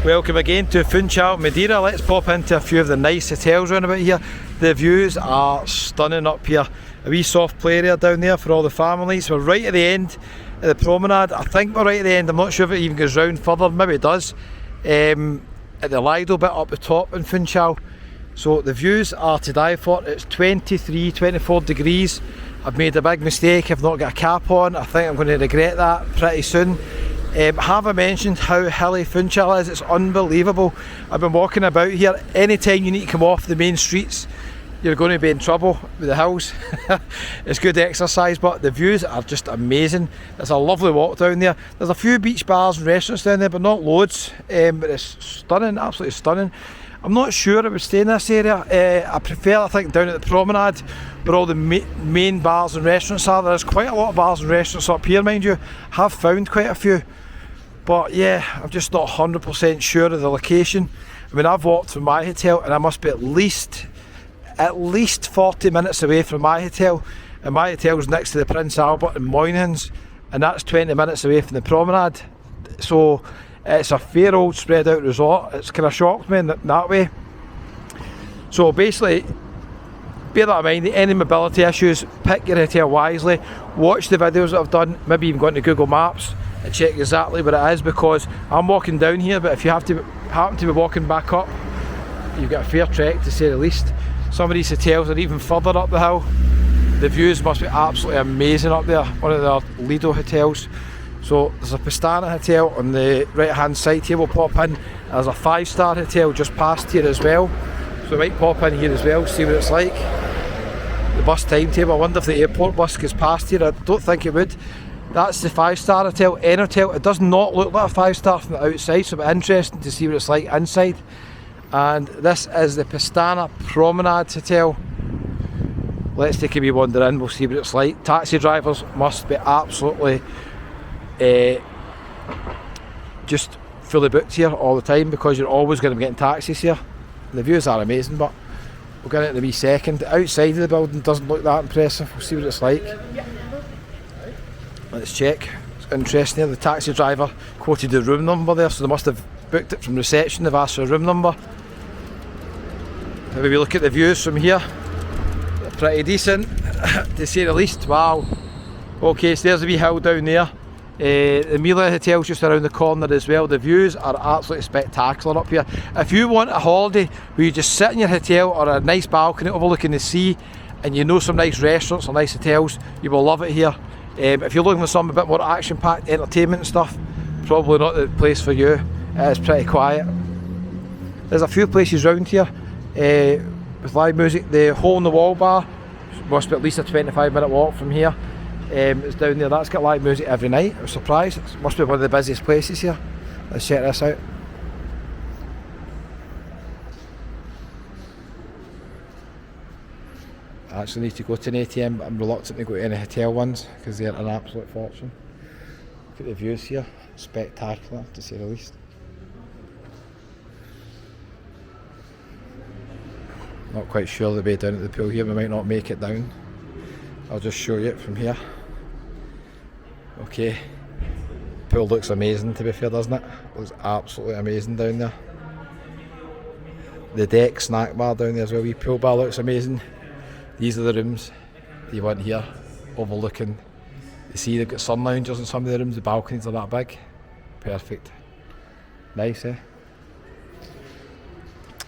Welcome again to Funchal Madeira. Let's pop into a few of the nice hotels around about here. The views are stunning up here. A wee soft play area down there for all the families. We're right at the end of the promenade. I think we're right at the end. I'm not sure if it even goes round further. Maybe it does. At the Lido bit up the top in Funchal. So the views are to die for. It's 23, 24 degrees. I've made a big mistake. I've not got a cap on. I think I'm going to regret that pretty soon. Have I mentioned how hilly Funchal is? It's unbelievable. I've been walking about here. Anytime you need to come off the main streets, you're going to be in trouble with the hills. It's good exercise, but the views are just amazing. There's a lovely walk down there. There's a few beach bars and restaurants down there, but not loads. But it's stunning, absolutely stunning. I'm not sure I would stay in this area. I prefer, I think, down at the promenade where all the main bars and restaurants are. There's quite a lot of bars and restaurants up here, mind you. Have found quite a few. But yeah, I'm just not 100% sure of the location. I mean, I've walked from my hotel and I must be at least 40 minutes away from my hotel. And my hotel's next to the Prince Albert in Moynihan's, and that's 20 minutes away from the promenade. So it's a fair old spread out resort. It's kind of shocked me in that way. So basically, bear that in mind. Any mobility issues, pick your hotel wisely. Watch the videos that I've done. Maybe even go into Google Maps and check exactly where it is, because I'm walking down here, but if you happen to be walking back up, you've got a fair trek to say the least. Some of these hotels are even further up the hill. The views must be absolutely amazing up there. One of the Lido hotels. So there's a Pestana hotel on the right hand side here. We'll pop in. There's a 5-star hotel just past here as well, so we might pop in here as well, see what it's like. The bus timetable, I wonder if the airport bus goes past here. I don't think it would. That's the 5-star hotel, Enotel. It does not look like a 5-star from the outside, so it'll be interesting to see what it's like inside. And this is the Pestana Promenade Hotel. Let's take a wee wander in, we'll see what it's like. Taxi drivers must be absolutely just fully booked here all the time, because you're always going to be getting taxis here. The views are amazing, but we'll get it in a wee second. Outside of the building doesn't look that impressive. We'll see what it's like. Let's check. It's interesting here. The taxi driver quoted the room number there, so they must have booked it from reception. They've asked for a room number. Maybe we look at the views from here. They're pretty decent, to say the least. Wow. Okay, so there's a wee hill down there. The Mila Hotel's just around the corner as well. The views are absolutely spectacular up here. If you want a holiday where you just sit in your hotel or a nice balcony overlooking the sea, and you know some nice restaurants or nice hotels, you will love it here. If you're looking for something a bit more action-packed entertainment and stuff, probably not the place for you. It's pretty quiet. There's a few places around here with live music. The Hole in the Wall bar must be at least a 25-minute walk from here. It's down there. That's got live music every night. I was surprised. It must be one of the busiest places here. Let's check this out. I actually need to go to an ATM, but I'm reluctant to go to any hotel ones because they're an absolute fortune. Look at the views here. Spectacular, to say the least. Not quite sure the way down at the pool here. We might not make it down. I'll just show you it from here. Okay, pool looks amazing, to be fair, doesn't it? Looks absolutely amazing down there. The deck snack bar down there as well. Wee pool bar looks amazing. These are the rooms you want here, overlooking the sea. They've got sun loungers in some of the rooms. The balconies are that big. Perfect. Nice, eh?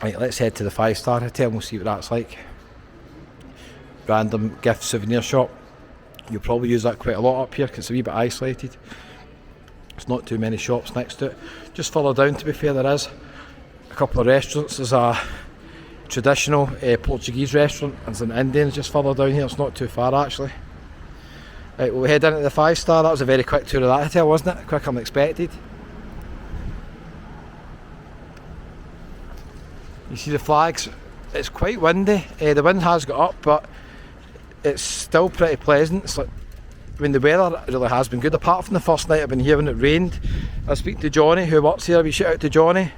Right, let's head to the 5-star hotel and we'll see what that's like. Random gift souvenir shop. You'll probably use that quite a lot up here because it's a wee bit isolated. There's not too many shops next to it. Just further down, to be fair, there is a couple of restaurants. There's a traditional Portuguese restaurant and some Indians just further down here. It's not too far actually. Right, we'll head into the 5-star. That was a very quick tour of that hotel, wasn't it? Quicker than expected. You see the flags. It's quite windy. The wind has got up, but it's still pretty pleasant. It's like, I mean, the weather really has been good, apart from the first night I've been here when it rained. I was speaking to Johnny, who works here. We shout out to Johnny.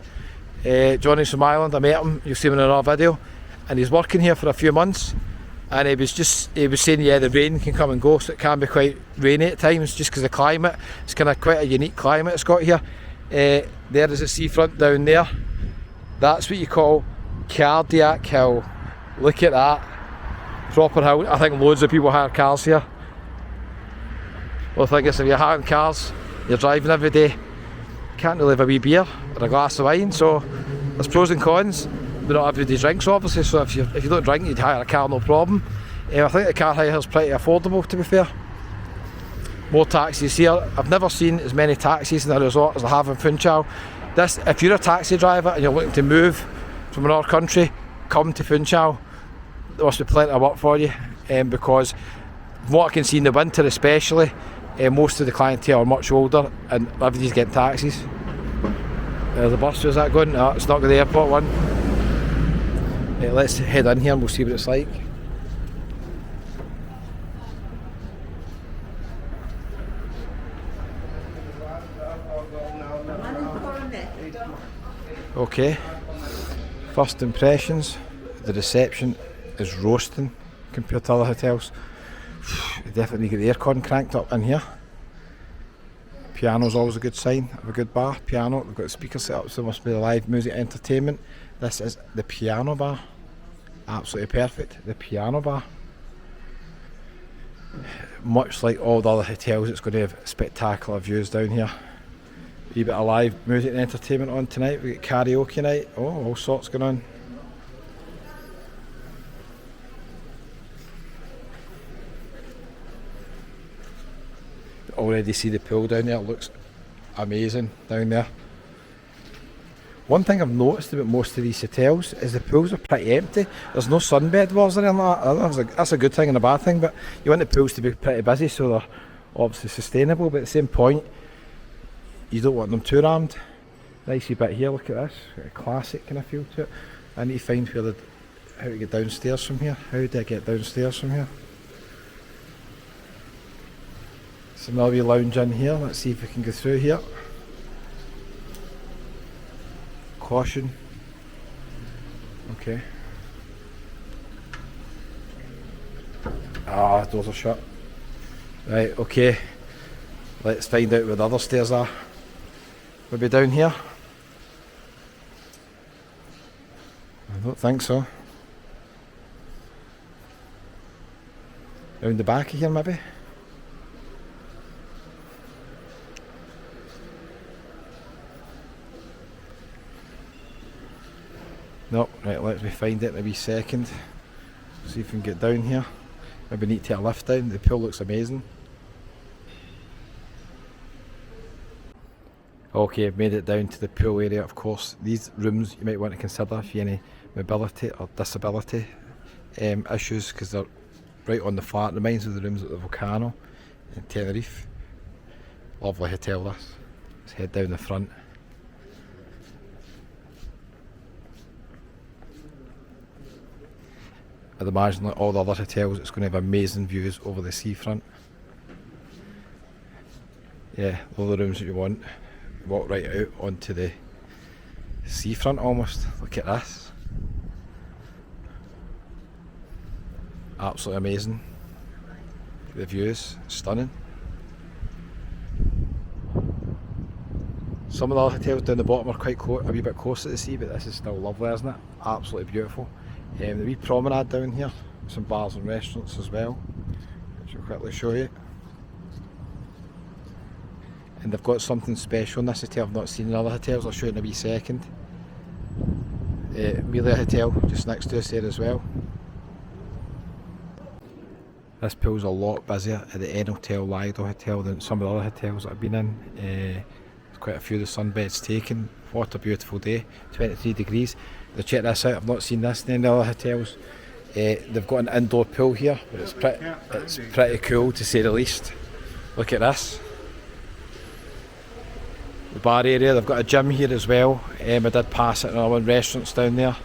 Johnny's from Ireland. I met him. You'll see him in another video. And he's working here for a few months. And he was saying, yeah, the rain can come and go, so it can be quite rainy at times, just because the climate. It's kind of quite a unique climate it's got here. There is a seafront down there. That's what you call Cardiac Hill. Look at that. Proper hill. I think loads of people hire cars here. Well, the thing is, if you're hiring cars, you're driving every day, can't really have a wee beer or a glass of wine, so there's pros and cons. But not everybody drinks, obviously, so if you don't drink, you'd hire a car, no problem. I think the car hire is pretty affordable, to be fair. More taxis here. I've never seen as many taxis in a resort as I have in Funchal. If you're a taxi driver and you're looking to move from another country, come to Funchal. There must be plenty of work for you, because from what I can see in the winter especially, most of the clientele are much older and everybody's getting taxis. The bus, is that going? No, it's not going to the airport one. Let's head in here and we'll see what it's like. Okay, first impressions, the reception is roasting compared to other hotels. You definitely get the aircon cranked up in here. Piano's always a good sign of a good bar. Piano, we've got the speaker set up, so there must be live music entertainment. This is the piano bar. Absolutely perfect, the piano bar. Much like all the other hotels, it's going to have spectacular views down here. A wee bit of live music and entertainment on tonight. We got karaoke night. Oh, all sorts going on. Already see the pool down there. It looks amazing down there. One thing I've noticed about most of these hotels is the pools are pretty empty. There's no sunbed walls or anything like that. That's a good thing and a bad thing, but you want the pools to be pretty busy so they're obviously sustainable, but at the same point you don't want them too rammed. Nice wee bit here, look at this. Got a classic kind of feel to it. I need to find how to get downstairs from here. How do I get downstairs from here? So another wee lounge in here. Let's see if we can go through here. Caution. Okay. Doors are shut. Right, okay. Let's find out where the other stairs are. Maybe down here? I don't think so. Down the back of here maybe? No, right, let me find it in a wee second. See if we can get down here. Maybe need to take a lift down. The pool looks amazing. Okay, I've made it down to the pool area. Of course, these rooms you might want to consider if you have any mobility or disability issues, because they're right on the flat. Reminds me of the rooms at the Volcano in Tenerife. Lovely hotel this. Let's head down the front. I'd imagine like all the other hotels, it's going to have amazing views over the seafront. Yeah, all the rooms that you want. Walk right out onto the seafront almost. Look at this. Absolutely amazing. The views, stunning. Some of the other hotels down the bottom are quite a wee bit close to the sea, but this is still lovely, isn't it? Absolutely beautiful. The wee promenade down here, some bars and restaurants as well, which I'll quickly show you. And they've got something special in this hotel I've not seen in other hotels. I'll show you in a wee second. Amelia Hotel just next to us there as well. This pool's a lot busier at the Enotel Lido Hotel than some of the other hotels that I've been in. There's quite a few of the sunbeds taken. What a beautiful day, 23 degrees. Now check this out, I've not seen this in any other hotels. They've got an indoor pool here, but it's pretty cool to say the least. Look at this. The bar area, they've got a gym here as well. I did pass it in one restaurants down there.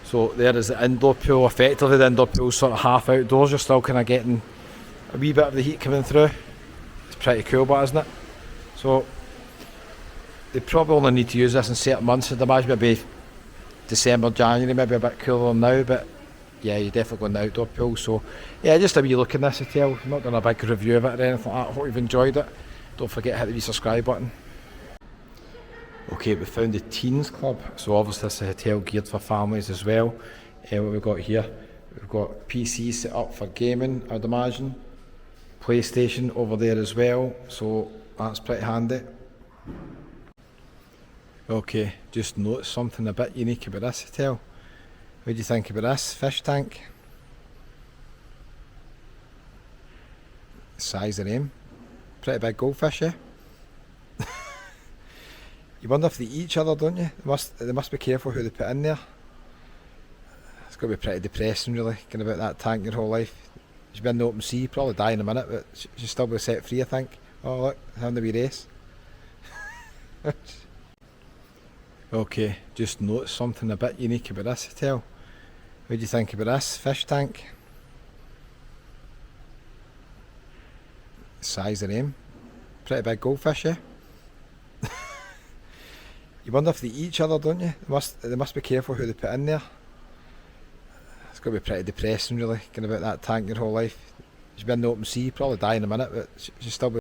So there is the indoor pool. Effectively the indoor pool's sort of half outdoors. You're still kind of getting a wee bit of the heat coming through. It's pretty cool, but isn't it? So they probably only need to use this in certain months. I'd imagine maybe December, January, maybe a bit cooler than now, but yeah, you're definitely going to outdoor pool. So yeah, just a wee look in this hotel. I'm not doing a big review of it or anything like that. I hope you've enjoyed it. Don't forget to hit the wee subscribe button. Okay, we found the Teens Club, so obviously this is a hotel geared for families as well. What we've got here, we've got PCs set up for gaming, I'd imagine. PlayStation over there as well, so that's pretty handy. Okay, just noticed something a bit unique about this hotel. What do you think about this fish tank? The size of them. Pretty big goldfish, eh? You wonder if they eat each other, don't you? They must be careful who they put in there. It's got to be pretty depressing, really, going about that tank your whole life. She's been in the open sea, probably die in a minute, but she'll still be set free, I think. Oh look, having a wee race. Okay, just noticed something a bit unique about this hotel. What do you think about this fish tank? The size of them. Pretty big goldfish, eh? You wonder if they eat each other, don't you? They must be careful who they put in there. It's got to be pretty depressing, really, going about that tank your whole life. She's been in the open sea, probably die in a minute, but she'll still be